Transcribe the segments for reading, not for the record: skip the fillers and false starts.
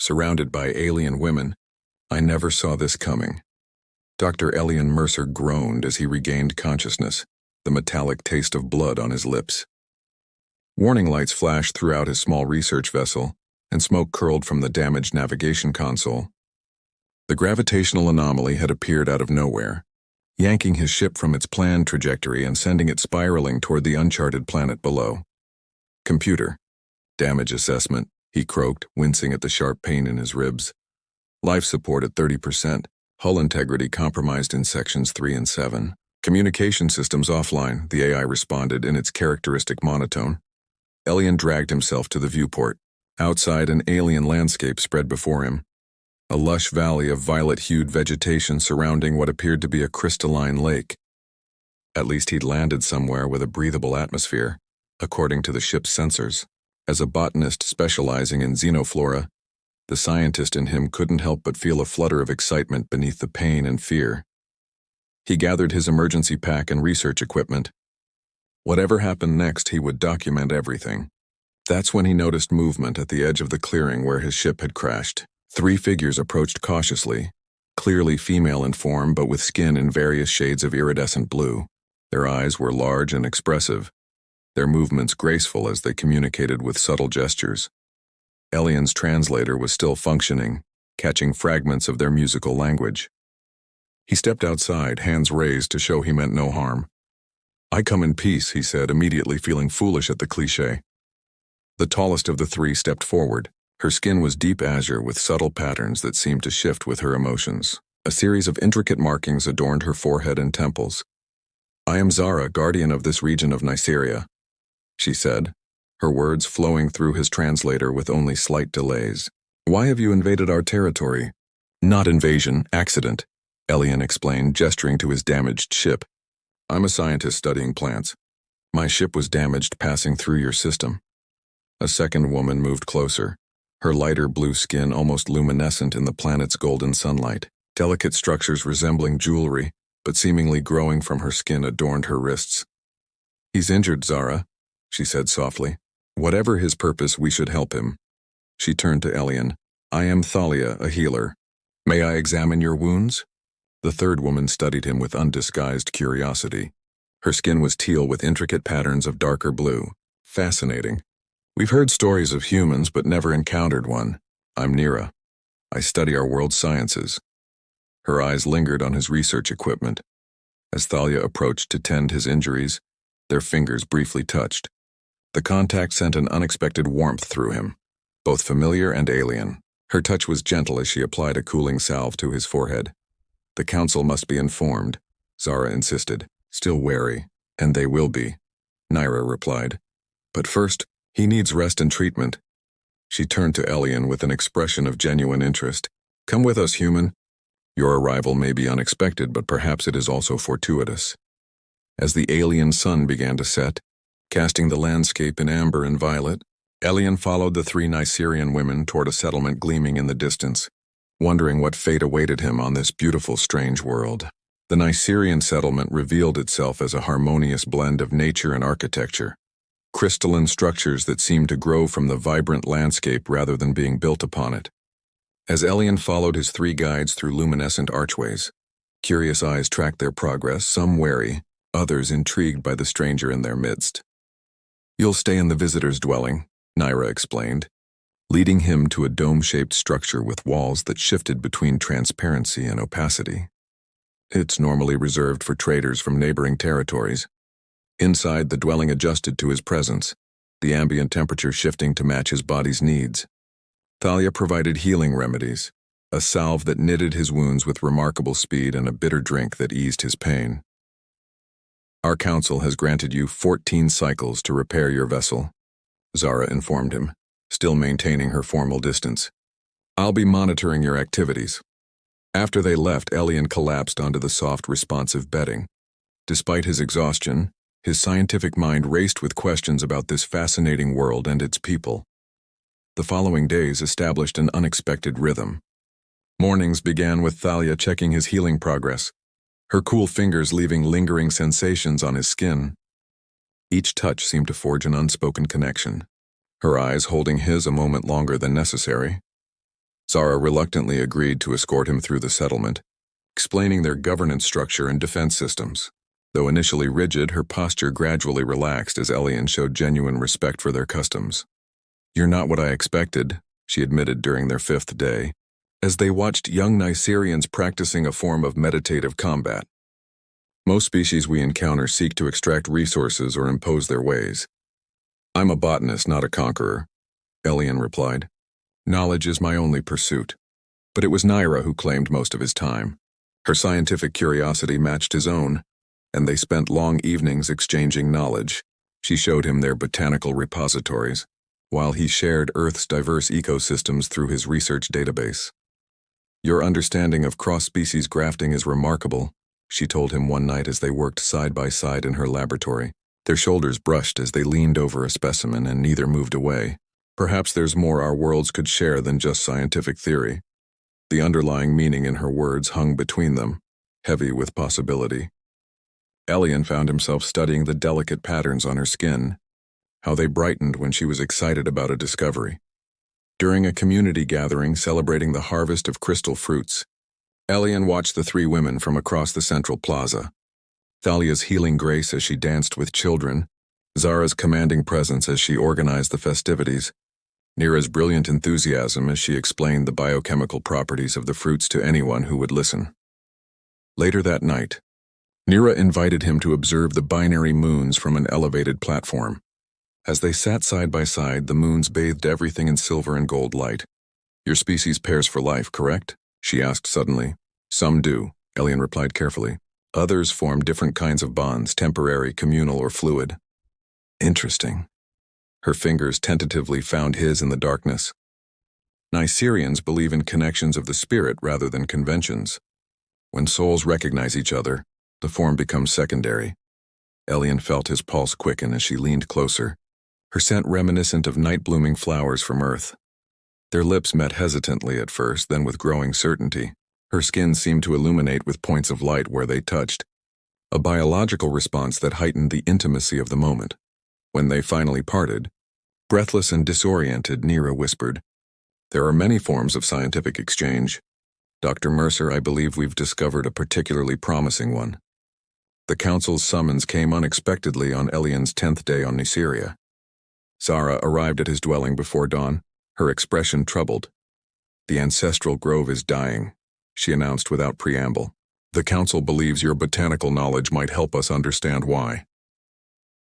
surrounded by alien women. I never saw this coming. Dr. Elian Mercer groaned as he regained consciousness, the metallic taste of blood on his lips. Warning lights flashed throughout his small research vessel, and smoke curled from the damaged navigation console. The gravitational anomaly had appeared out of nowhere, yanking his ship from its planned trajectory and sending it spiraling toward the uncharted planet below. Computer. Damage assessment, he croaked, wincing at the sharp pain in his ribs. Life support at 30%, hull integrity compromised in sections 3 and 7. Communication systems offline, the AI responded in its characteristic monotone. Elian dragged himself to the viewport. Outside, an alien landscape spread before him. A lush valley of violet-hued vegetation surrounding what appeared to be a crystalline lake. At least he'd landed somewhere with a breathable atmosphere, according to the ship's sensors. As a botanist specializing in xenoflora, the scientist in him couldn't help but feel a flutter of excitement beneath the pain and fear. He gathered his emergency pack and research equipment. Whatever happened next, he would document everything. That's when he noticed movement at the edge of the clearing where his ship had crashed. 3 figures approached cautiously, clearly female in form but with skin in various shades of iridescent blue. Their eyes were large and expressive, their movements graceful as they communicated with subtle gestures. Elian's translator was still functioning, catching fragments of their musical language. He stepped outside, hands raised to show he meant no harm. "I come in peace," he said, immediately feeling foolish at the cliché. The tallest of the 3 stepped forward. Her skin was deep azure with subtle patterns that seemed to shift with her emotions. A series of intricate markings adorned her forehead and temples. "I am Zara, guardian of this region of Niceria," she said, her words flowing through his translator with only slight delays. "Why have you invaded our territory?" "Not invasion, accident," Elian explained, gesturing to his damaged ship. "I'm a scientist studying plants. My ship was damaged passing through your system." A second woman moved closer, her lighter blue skin almost luminescent in the planet's golden sunlight. Delicate structures resembling jewelry, but seemingly growing from her skin, adorned her wrists. "He's injured, Zara," she said softly. "Whatever his purpose, we should help him." She turned to Elian. "I am Thalia, a healer. May I examine your wounds?" The third woman studied him with undisguised curiosity. Her skin was teal with intricate patterns of darker blue. "Fascinating. We've heard stories of humans but never encountered one. I'm Nira. I study our world's sciences." Her eyes lingered on his research equipment. As Thalia approached to tend his injuries, their fingers briefly touched. The contact sent an unexpected warmth through him, both familiar and alien. Her touch was gentle as she applied a cooling salve to his forehead. "The council must be informed," Zara insisted, still wary, "and they will be," Nira replied. "But first, he needs rest and treatment." She turned to Elian with an expression of genuine interest. "Come with us, human. Your arrival may be unexpected, but perhaps it is also fortuitous." As the alien sun began to set, casting the landscape in amber and violet, Elian followed the 3 Nicerian women toward a settlement gleaming in the distance, wondering what fate awaited him on this beautiful, strange world. The Nicerian settlement revealed itself as a harmonious blend of nature and architecture. Crystalline structures that seemed to grow from the vibrant landscape rather than being built upon it. As Elian followed his 3 guides through luminescent archways, curious eyes tracked their progress, some wary, others intrigued by the stranger in their midst. "You'll stay in the visitor's dwelling," Nira explained, leading him to a dome-shaped structure with walls that shifted between transparency and opacity. It's normally reserved for traders from neighboring territories. Inside, the dwelling adjusted to his presence, the ambient temperature shifting to match his body's needs. Thalia provided healing remedies, a salve that knitted his wounds with remarkable speed and a bitter drink that eased his pain. "Our council has granted you 14 cycles to repair your vessel," Zara informed him, still maintaining her formal distance. "I'll be monitoring your activities." After they left, Elian collapsed onto the soft, responsive bedding. Despite his exhaustion, his scientific mind raced with questions about this fascinating world and its people. The following days established an unexpected rhythm. Mornings began with Thalia checking his healing progress, her cool fingers leaving lingering sensations on his skin. Each touch seemed to forge an unspoken connection, her eyes holding his a moment longer than necessary. Zara reluctantly agreed to escort him through the settlement, explaining their governance structure and defense systems. Though initially rigid, her posture gradually relaxed as Elian showed genuine respect for their customs. "You're not what I expected," she admitted during their 5th day, as they watched young Nicerians practicing a form of meditative combat. "Most species we encounter seek to extract resources or impose their ways. I'm a botanist, not a conqueror," Elian replied. "Knowledge is my only pursuit." But it was Naira who claimed most of his time. Her scientific curiosity matched his own, and they spent long evenings exchanging knowledge. She showed him their botanical repositories, while he shared Earth's diverse ecosystems through his research database. "Your understanding of cross-species grafting is remarkable," she told him one night as they worked side by side in her laboratory. Their shoulders brushed as they leaned over a specimen and neither moved away. "Perhaps there's more our worlds could share than just scientific theory." The underlying meaning in her words hung between them, heavy with possibility. Elian found himself studying the delicate patterns on her skin, how they brightened when she was excited about a discovery. During a community gathering celebrating the harvest of crystal fruits, Elian watched the 3 women from across the central plaza. Thalia's healing grace as she danced with children, Zara's commanding presence as she organized the festivities, Nira's brilliant enthusiasm as she explained the biochemical properties of the fruits to anyone who would listen. Later that night, Nira invited him to observe the binary moons from an elevated platform. As they sat side by side, the moons bathed everything in silver and gold light. "Your species pairs for life, correct?" she asked suddenly. "Some do," Elian replied carefully. "Others form different kinds of bonds, temporary, communal, or fluid." "Interesting." Her fingers tentatively found his in the darkness. "Nicerians believe in connections of the spirit rather than conventions. When souls recognize each other, the form becomes secondary." Elian felt his pulse quicken as she leaned closer, her scent reminiscent of night-blooming flowers from Earth. Their lips met hesitantly at first, then with growing certainty. Her skin seemed to illuminate with points of light where they touched, a biological response that heightened the intimacy of the moment. When they finally parted, breathless and disoriented, Nira whispered, "There are many forms of scientific exchange. Dr. Mercer, I believe we've discovered a particularly promising one." The council's summons came unexpectedly on Elian's 10th day on Niceria. Zara arrived at his dwelling before dawn, her expression troubled. "The ancestral grove is dying," she announced without preamble. "The council believes your botanical knowledge might help us understand why."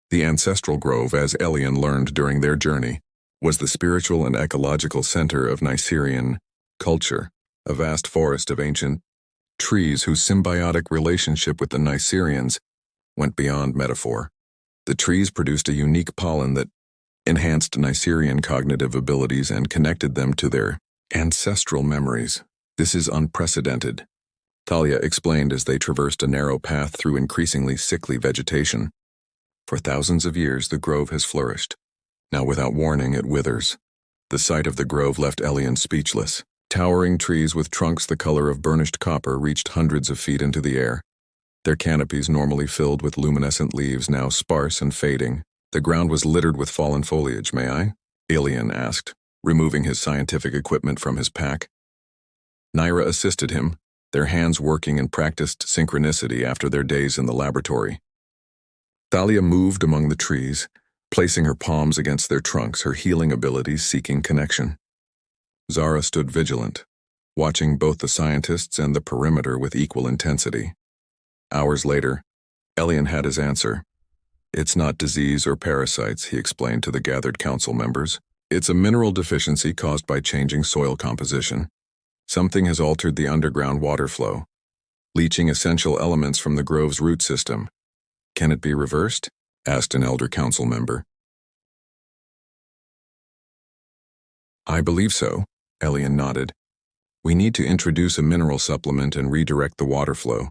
The ancestral grove, as Elian learned during their journey, was the spiritual and ecological center of Nicerian culture, a vast forest of ancient trees whose symbiotic relationship with the Nicerians went beyond metaphor. The trees produced a unique pollen that enhanced Nicerian cognitive abilities and connected them to their ancestral memories. "This is unprecedented," Thalia explained as they traversed a narrow path through increasingly sickly vegetation. "For thousands of years the grove has flourished. Now without warning it withers." The sight of the grove left Elian speechless. Towering trees with trunks the color of burnished copper reached hundreds of feet into the air. Their canopies, normally filled with luminescent leaves, now sparse and fading. The ground was littered with fallen foliage. "May I?" Elian asked, removing his scientific equipment from his pack. Naira assisted him, their hands working in practiced synchronicity after their days in the laboratory. Thalia moved among the trees, placing her palms against their trunks, her healing abilities seeking connection. Zara stood vigilant, watching both the scientists and the perimeter with equal intensity. Hours later, Elian had his answer. "It's not disease or parasites," he explained to the gathered council members. "It's a mineral deficiency caused by changing soil composition. Something has altered the underground water flow, leaching essential elements from the grove's root system. Can it be reversed?" asked an elder council member. "I believe so," Elian nodded. "We need to introduce a mineral supplement and redirect the water flow.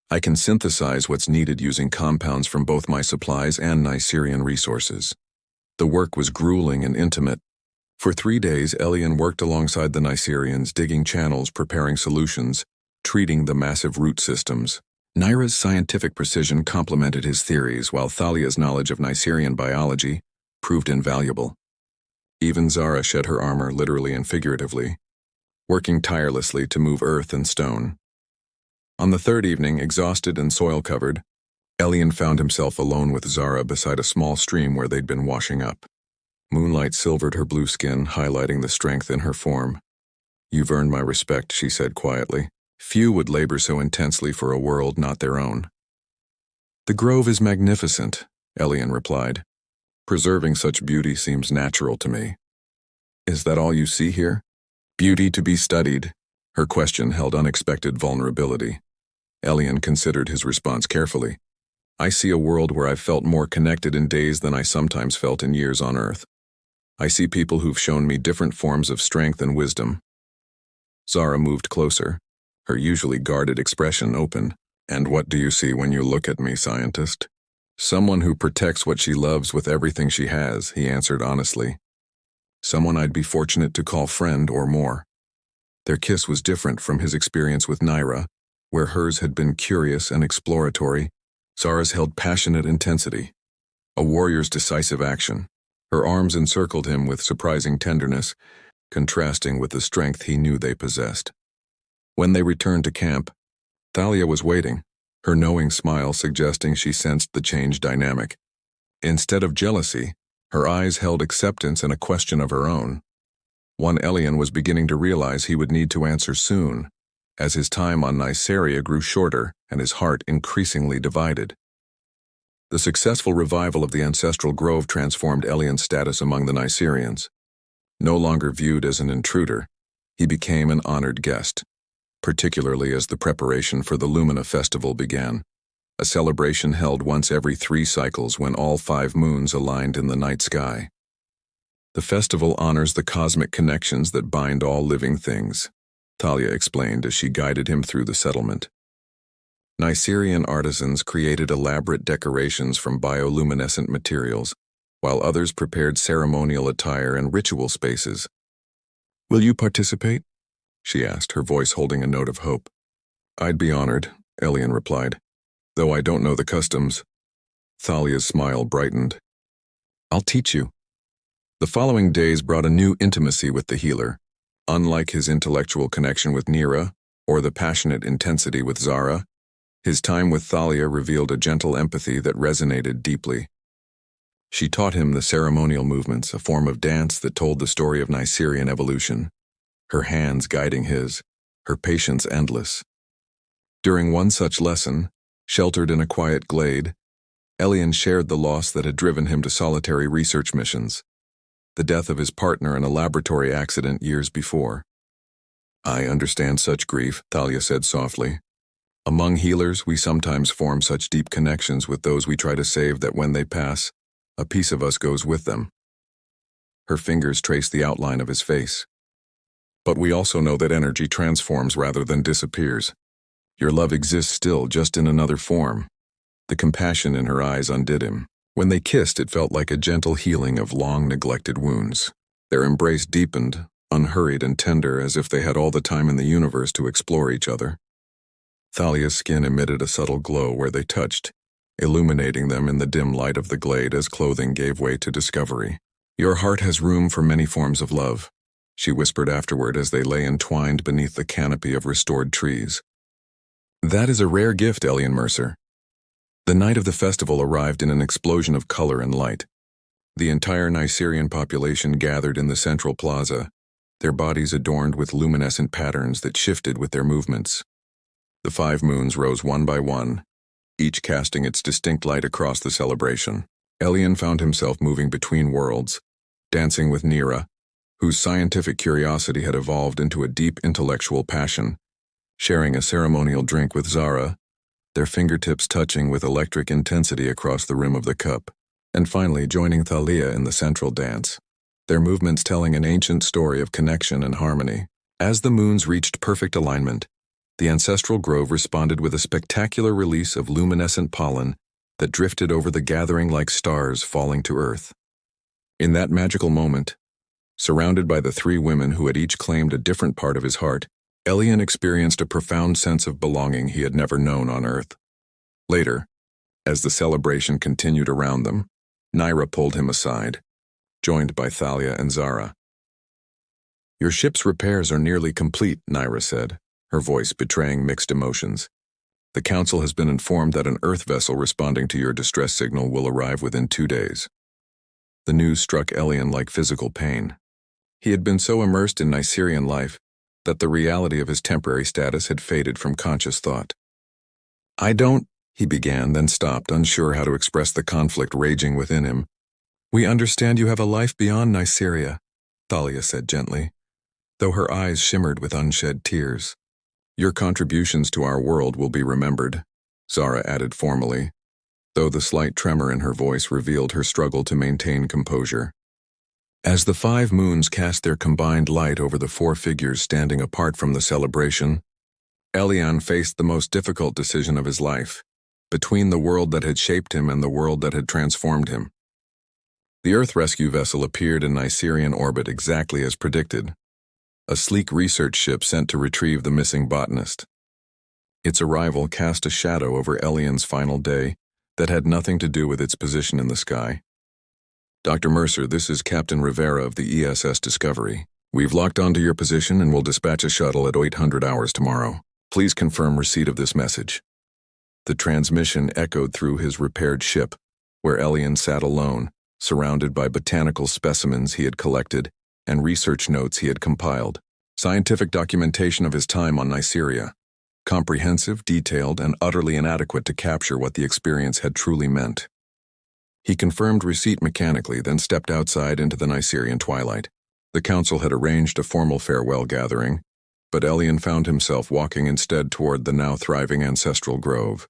I can synthesize what's needed using compounds from both my supplies and Nicerian resources." The work was grueling and intimate. For 3 days, Elian worked alongside the Nicerians, digging channels, preparing solutions, treating the massive root systems. Naira's scientific precision complemented his theories, while Thalia's knowledge of Nicerian biology proved invaluable. Even Zara shed her armor, literally and figuratively. working tirelessly to move earth and stone. On the third evening, exhausted and soil-covered, Elian found himself alone with Zara beside a small stream where they'd been washing up. Moonlight silvered her blue skin, highlighting the strength in her form. "You've earned my respect," she said quietly. "Few would labor so intensely for a world not their own." "The grove is magnificent," Elian replied. "Preserving such beauty seems natural to me." "Is that all you see here?" "Beauty to be studied." Her question held unexpected vulnerability. Elian considered his response carefully. "I see a world where I've felt more connected in days than I sometimes felt in years on Earth. I see people who've shown me different forms of strength and wisdom." Zara moved closer, her usually guarded expression open. "And what do you see when you look at me, scientist?" "Someone who protects what she loves with everything she has," he answered honestly. "Someone I'd be fortunate to call friend or more." Their kiss was different from his experience with Naira, where hers had been curious and exploratory. Zara's held passionate intensity, a warrior's decisive action. Her arms encircled him with surprising tenderness, contrasting with the strength he knew they possessed. When they returned to camp, Thalia was waiting, her knowing smile suggesting she sensed the change dynamic. Instead of jealousy, her eyes held acceptance and a question of her own. One Elian was beginning to realize he would need to answer soon, as his time on Nyceria grew shorter and his heart increasingly divided. The successful revival of the ancestral grove transformed Elian's status among the Nycerians. No longer viewed as an intruder, he became an honored guest, particularly as the preparation for the Lumina festival began, a celebration held once every 3 cycles when all 5 moons aligned in the night sky. The festival honors the cosmic connections that bind all living things, Thalia explained as she guided him through the settlement. Nycerian artisans created elaborate decorations from bioluminescent materials, while others prepared ceremonial attire and ritual spaces. "Will you participate?" she asked, her voice holding a note of hope. "I'd be honored," Elian replied, "though I don't know the customs." Thalia's smile brightened. "I'll teach you." The following days brought a new intimacy with the healer. Unlike his intellectual connection with Naira, or the passionate intensity with Zara, his time with Thalia revealed a gentle empathy that resonated deeply. She taught him the ceremonial movements, a form of dance that told the story of Nycerian evolution, her hands guiding his, her patience endless. During one such lesson, sheltered in a quiet glade, Elian shared the loss that had driven him to solitary research missions, the death of his partner in a laboratory accident years before. "I understand such grief," Thalia said softly. "Among healers, we sometimes form such deep connections with those we try to save that when they pass, a piece of us goes with them." Her fingers traced the outline of his face. "But we also know that energy transforms rather than disappears. Your love exists still, just in another form." The compassion in her eyes undid him. When they kissed, it felt like a gentle healing of long-neglected wounds. Their embrace deepened, unhurried and tender, as if they had all the time in the universe to explore each other. Thalia's skin emitted a subtle glow where they touched, illuminating them in the dim light of the glade as clothing gave way to discovery. "Your heart has room for many forms of love," she whispered afterward as they lay entwined beneath the canopy of restored trees. "That is a rare gift, Elian Mercer." The night of the festival arrived in an explosion of color and light. The entire Nycerian population gathered in the central plaza, their bodies adorned with luminescent patterns that shifted with their movements. The 5 moons rose one by one, each casting its distinct light across the celebration. Elian found himself moving between worlds, dancing with Naira, whose scientific curiosity had evolved into a deep intellectual passion, sharing a ceremonial drink with Zara, their fingertips touching with electric intensity across the rim of the cup, and finally joining Thalia in the central dance, their movements telling an ancient story of connection and harmony. As the moons reached perfect alignment, the ancestral grove responded with a spectacular release of luminescent pollen that drifted over the gathering like stars falling to earth. In that magical moment, surrounded by the 3 women who had each claimed a different part of his heart, Elian experienced a profound sense of belonging he had never known on Earth. Later, as the celebration continued around them, Naira pulled him aside, joined by Thalia and Zara. Your ship's repairs are nearly complete, Naira said, her voice betraying mixed emotions. The Council has been informed that an Earth vessel responding to your distress signal will arrive within 2 days. The news struck Elian like physical pain. He had been so immersed in Nicerian life that the reality of his temporary status had faded from conscious thought. He began, then stopped, unsure how to express the conflict raging within him. We understand you have a life beyond Niceria, Thalia said gently, though her eyes shimmered with unshed tears. Your contributions to our world will be remembered, Zara added formally, though the slight tremor in her voice revealed her struggle to maintain composure. As the 5 moons cast their combined light over the 4 figures standing apart from the celebration, Elian faced the most difficult decision of his life, between the world that had shaped him and the world that had transformed him. The Earth rescue vessel appeared in Nicerian orbit exactly as predicted, a sleek research ship sent to retrieve the missing botanist. Its arrival cast a shadow over Elian's final day that had nothing to do with its position in the sky. Dr. Mercer, this is Captain Rivera of the ESS Discovery. We've locked onto your position and will dispatch a shuttle at 800 hours tomorrow. Please confirm receipt of this message. The transmission echoed through his repaired ship, where Elian sat alone, surrounded by botanical specimens he had collected and research notes he had compiled. Scientific documentation of his time on Niceria. Comprehensive, detailed, and utterly inadequate to capture what the experience had truly meant. He confirmed receipt mechanically, then stepped outside into the Nicerian twilight. The Council had arranged a formal farewell gathering, but Elian found himself walking instead toward the now thriving ancestral grove.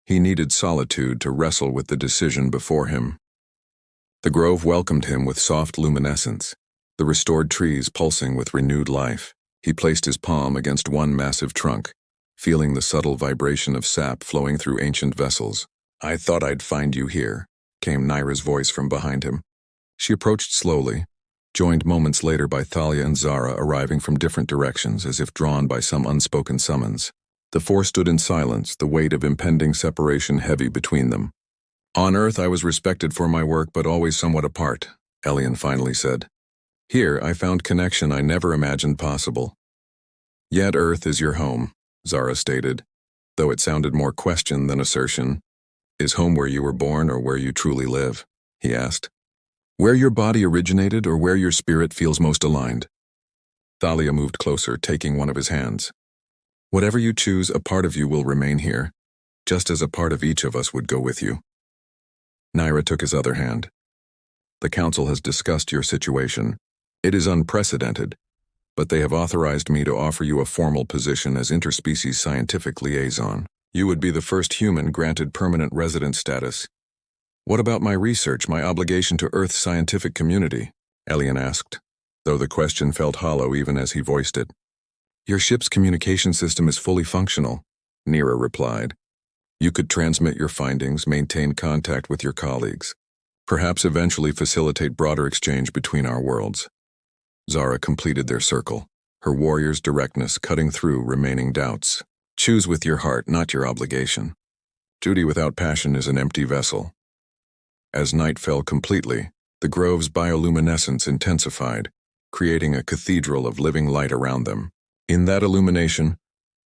He needed solitude to wrestle with the decision before him. The grove welcomed him with soft luminescence, the restored trees pulsing with renewed life. He placed his palm against one massive trunk, feeling the subtle vibration of sap flowing through ancient vessels. I thought I'd find you here, came Naira's voice from behind him. She approached slowly, joined moments later by Thalia and Zara arriving from different directions as if drawn by some unspoken summons. The 4 stood in silence, the weight of impending separation heavy between them. On Earth I was respected for my work but always somewhat apart, Elian finally said. Here I found connection I never imagined possible. Yet Earth is your home, Zara stated, though it sounded more question than assertion. Is home where you were born or where you truly live? He asked. Where your body originated or where your spirit feels most aligned? Thalia moved closer, taking one of his hands. Whatever you choose, a part of you will remain here, just as a part of each of us would go with you. Naira took his other hand. The Council has discussed your situation. It is unprecedented, but they have authorized me to offer you a formal position as interspecies scientific liaison. You would be the first human granted permanent resident status. What about my research, my obligation to Earth's scientific community? Elian asked, though the question felt hollow even as he voiced it. Your ship's communication system is fully functional, Naira replied. You could transmit your findings, maintain contact with your colleagues, perhaps eventually facilitate broader exchange between our worlds. Zara completed their circle, her warrior's directness cutting through remaining doubts. Choose with your heart, not your obligation. Duty without passion is an empty vessel. As night fell completely, the grove's bioluminescence intensified, creating a cathedral of living light around them. In that illumination,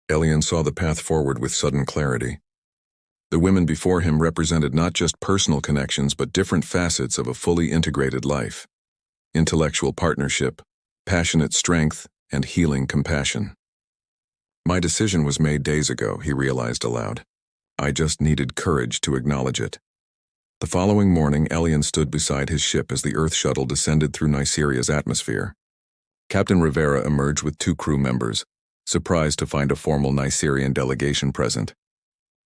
Elian saw the path forward with sudden clarity. The women before him represented not just personal connections but different facets of a fully integrated life. Intellectual partnership, passionate strength, and healing compassion. My decision was made days ago, he realized aloud. I just needed courage to acknowledge it. The following morning, Elian stood beside his ship as the Earth shuttle descended through Niceria's atmosphere. Captain Rivera emerged with 2 crew members, surprised to find a formal Nicerian delegation present.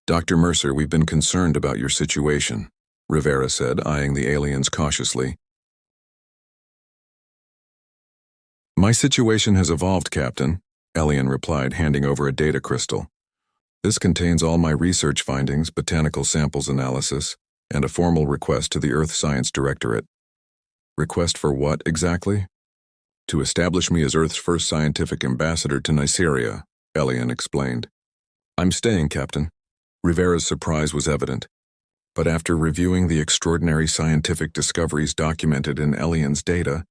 Dr. Mercer, we've been concerned about your situation, Rivera said, eyeing the aliens cautiously. My situation has evolved, Captain, Elian replied, handing over a data crystal. This contains all my research findings, botanical samples analysis, and a formal request to the Earth Science Directorate. Request for what, exactly? To establish me as Earth's first scientific ambassador to Niceria, Elian explained. I'm staying, Captain. Rivera's surprise was evident. But after reviewing the extraordinary scientific discoveries documented in Elian's data,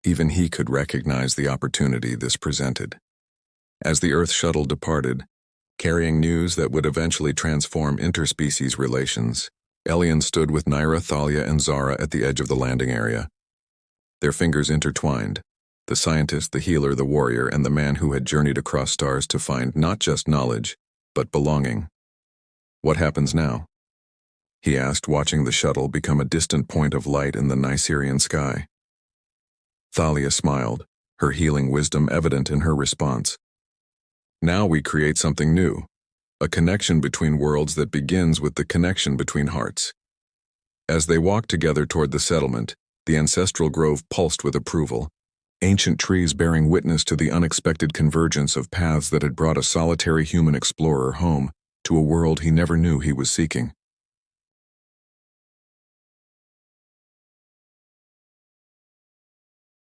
Even he could recognize the opportunity this presented. As the Earth shuttle departed, carrying news that would eventually transform interspecies relations, Elian stood with Naira, Thalia, and Zara at the edge of the landing area. Their fingers intertwined, the scientist, the healer, the warrior, and the man who had journeyed across stars to find not just knowledge, but belonging. "What happens now?" he asked, watching the shuttle become a distant point of light in the Nicerian sky. Thalia smiled, her healing wisdom evident in her response. "Now we create something new, a connection between worlds that begins with the connection between hearts." As they walked together toward the settlement, the ancestral grove pulsed with approval, ancient trees bearing witness to the unexpected convergence of paths that had brought a solitary human explorer home to a world he never knew he was seeking.